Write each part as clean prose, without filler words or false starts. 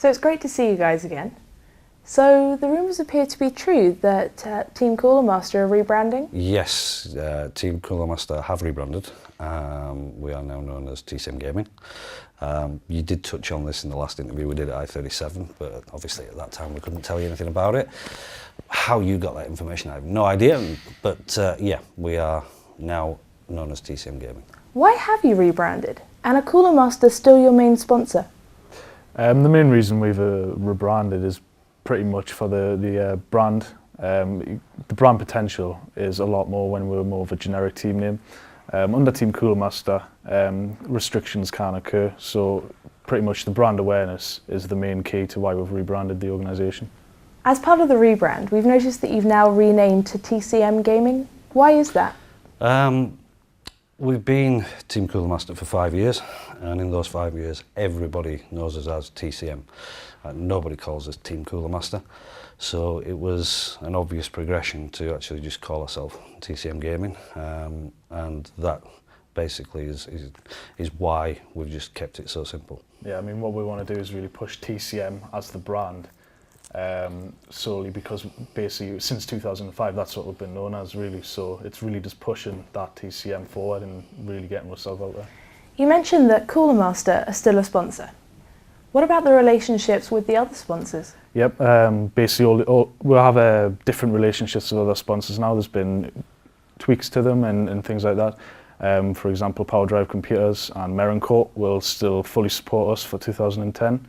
So it's great to see you guys again. So the rumours appear to be true that Team Cooler Master are rebranding? Yes, Team Cooler Master have rebranded. We are now known as TCM-Gaming. You did touch on this in the last interview we did at I-37, but obviously at that time we couldn't tell you anything about it. How you got that information, I have no idea, but yeah, we are now known as TCM-Gaming. Why have you rebranded? And are Cooler Master still your main sponsor? The main reason we've rebranded is pretty much for the brand. The brand potential is a lot more when we're more of a generic team name. Under Team Cooler Master, restrictions can occur, so pretty much the brand awareness is the main key to why we've rebranded the organisation. As part of the rebrand, we've noticed that you've now renamed to TCM-Gaming. Why is that? We've been Team Cooler Master for 5 years, and in those 5 years everybody knows us as TCM. Nobody calls us Team Cooler Master, so it was an obvious progression to actually just call ourselves TCM Gaming, and that basically is why we've just kept it so simple. Yeah, I mean, what we want to do is really push TCM as the brand, solely because basically since 2005 that's what we've been known as, really, so it's really just pushing that TCM forward and really getting ourselves out there. You mentioned that Cooler Master are still a sponsor. What about the relationships with the other sponsors? Yep, basically we'll have different relationships with other sponsors now. There's been tweaks to them and things like that. For example, Power Drive Computers and Merencourt will still fully support us for 2010.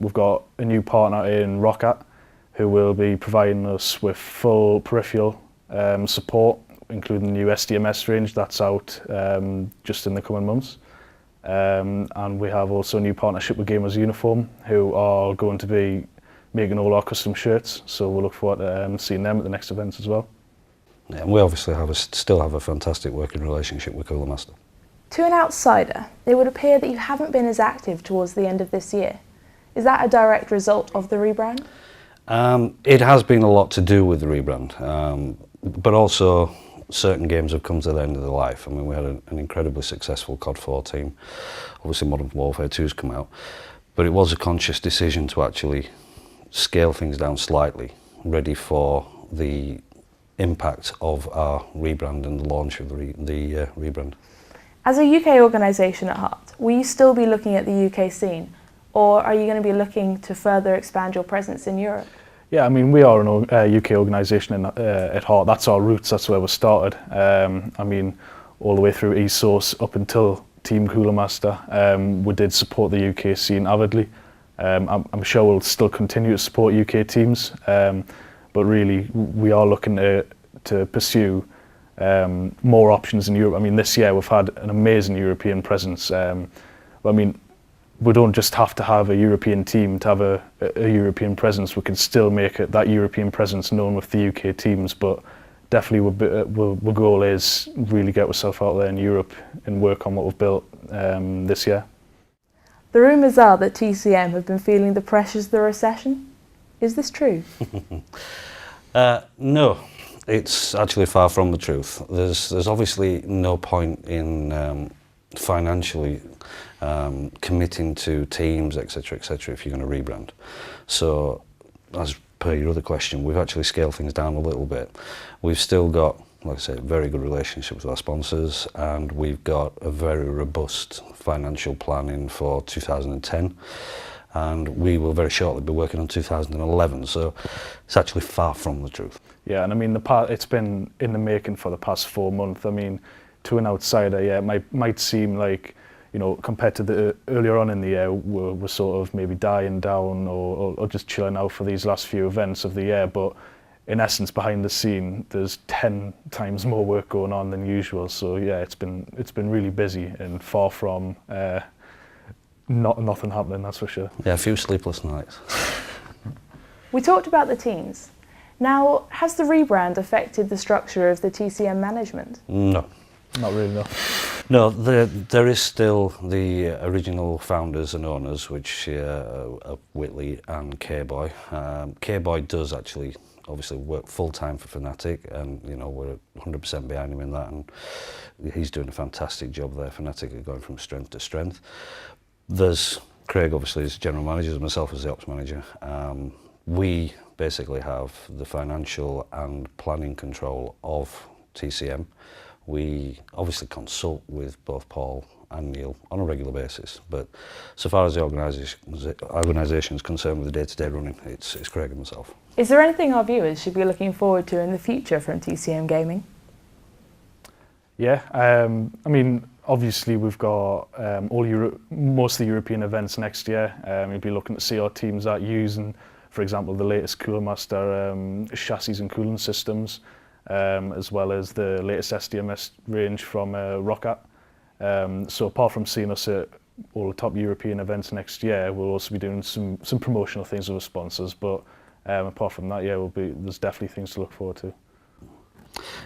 We've got a new partner in Walkah who will be providing us with full peripheral support, including the new SDMS range that's out just in the coming months. And we have also a new partnership with Gamers Uniform, who are going to be making all our custom shirts, so we'll look forward to seeing them at the next events as well. Yeah, and we obviously still have a fantastic working relationship with Cooler Master. To an outsider, it would appear that you haven't been as active towards the end of this year. Is that a direct result of the rebrand? It has been a lot to do with the rebrand, but also certain games have come to the end of their life. I mean, we had an incredibly successful COD 4 team. Obviously Modern Warfare 2's come out, but it was a conscious decision to actually scale things down slightly, ready for the impact of our rebrand and the launch of the rebrand. As a UK organisation at heart, will you still be looking at the UK scene, or are you going to be looking to further expand your presence in Europe? Yeah, I mean, we are a UK organisation at heart. That's our roots, that's where we started. I mean, all the way through eSource up until Team Cooler Master, we did support the UK scene avidly. I'm sure we'll still continue to support UK teams, but really we are looking to pursue more options in Europe. I mean, this year we've had an amazing European presence. I mean, we don't just have to have a European team to have a European presence. We can still make that European presence known with the UK teams, but definitely our goal is really get ourselves out there in Europe and work on what we've built this year. The rumours are that TCM have been feeling the pressures of the recession. Is this true? No, it's actually far from the truth. There's obviously no point in financially committing to teams, etc., if you're going to rebrand. So, as per your other question, we've actually scaled things down a little bit. We've still got, like I said, very good relationships with our sponsors, and we've got a very robust financial planning for 2010, and we will very shortly be working on 2011, so it's actually far from the truth. Yeah, and I mean, it's been in the making for the past 4 months. I mean, to an outsider, yeah, it might seem like, you know, compared to the earlier on in the year, we're sort of maybe dying down or just chilling out for these last few events of the year, but in essence, behind the scene, there's 10 times more work going on than usual. So yeah, it's been really busy and far from nothing happening, that's for sure. Yeah, a few sleepless nights. We talked about the teams. Now, has the rebrand affected the structure of the TCM management? No. Not really, no. No, there is still the original founders and owners, which are Whitley and K-Boy. K-Boy does actually obviously work full-time for Fnatic, and you know, we're 100% behind him in that, and he's doing a fantastic job there. Fnatic are going from strength to strength. There's Craig obviously is general manager, and myself as the ops manager. We basically have the financial and planning control of TCM. We obviously consult with both Paul and Neil on a regular basis, but so far as the organisation is concerned with the day-to-day running, it's Craig and myself. Is there anything our viewers should be looking forward to in the future from TCM Gaming? Yeah, I mean, obviously we've got most of the European events next year. We'll be looking to see our teams that using, for example, the latest Cooler Master chassis and cooling systems, as well as the latest SDMS range from walkah. So apart from seeing us at all the top European events next year, we'll also be doing some promotional things with our sponsors. But apart from that, yeah, there's definitely things to look forward to.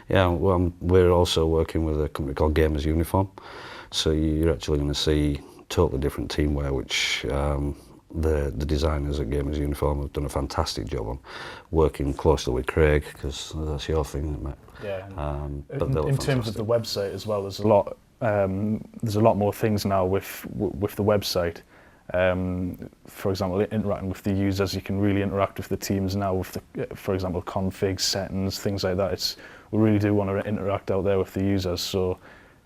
Yeah, well, we're also working with a company called Gamers Uniform. So you're actually going to see totally different teamwear, which the designers at Gamers Uniform have done a fantastic job on, working closely with Craig, because that's your thing, isn't it? Yeah. But in terms of the website as well, there's a lot more things now with the website. For example, interacting with the users, you can really interact with the teams now with for example, config settings, things like that. We really do want to interact out there with the users. So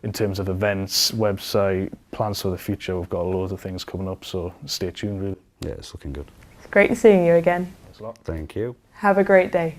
in terms of events, website, plans for the future, we've got loads of things coming up, so stay tuned really. Yeah, it's looking good. It's great seeing you again. Thanks a lot. Thank you. Have a great day.